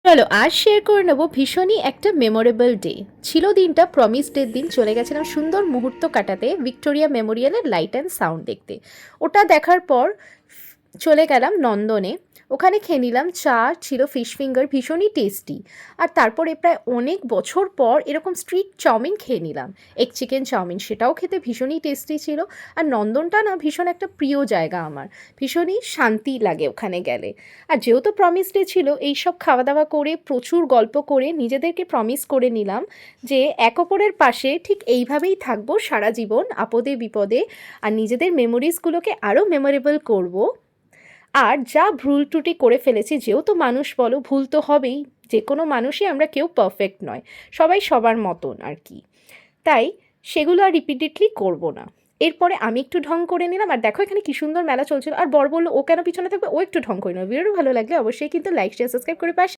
চলো আজ শেয়ার করে নেবো ভীষণই একটা মেমোরেবল ডে ছিল। দিনটা প্রমিস ডের দিন। চলে গেছিলাম সুন্দর মুহূর্ত কাটাতে ভিক্টোরিয়া মেমোরিয়ালের লাইট অ্যান্ড সাউন্ড দেখতে। ওটা দেখার পর চলে গেলাম নন্দনে। ওখানে খেয়ে নিলাম চা, ছিল ফিশ ফিঙ্গার, ভীষণই টেস্টি। আর তারপরে প্রায় অনেক বছর পর এরকম স্ট্রিট চাউমিন খেয়ে নিলাম, এগ চিকেন চাউমিন, সেটাও খেতে ভীষণই টেস্টি ছিল। আর নন্দনটা না ভীষণ একটা প্রিয় জায়গা আমার, ভীষণই শান্তি লাগে ওখানে গেলে। আর যেহেতু প্রমিস ডে ছিল, এইসব খাওয়া দাওয়া করে প্রচুর গল্প করে নিজেদেরকে প্রমিস করে নিলাম যে এক অপরের পাশে ঠিক এইভাবেই থাকবো সারা জীবন, আপদে বিপদে। আর নিজেদের মেমোরিজগুলোকে আরও মেমোরেবল করব। আর যা ভুল ত্রুটি করে ফেলেছি, যেহেতু মানুষ বলো, ভুল তো হবেই, যে কোনো মানুষই, আমরা কেউ পারফেক্ট নয়, সবাই সবার মতন আর কি। তাই সেগুলো আর রিপিটেডলি করব না। এরপরে আমি একটু ঢং করে নিলাম। আর দেখো এখানে কি সুন্দর মেলা চলছিল। আর বর বললো ও কেন পিছনে থাকবে, ও একটু ঢং করে নেবে। ভিডিওটা ভালো লাগলে অবশ্যই কিন্তু লাইক শেয়ার সাবস্ক্রাইব করে পাশে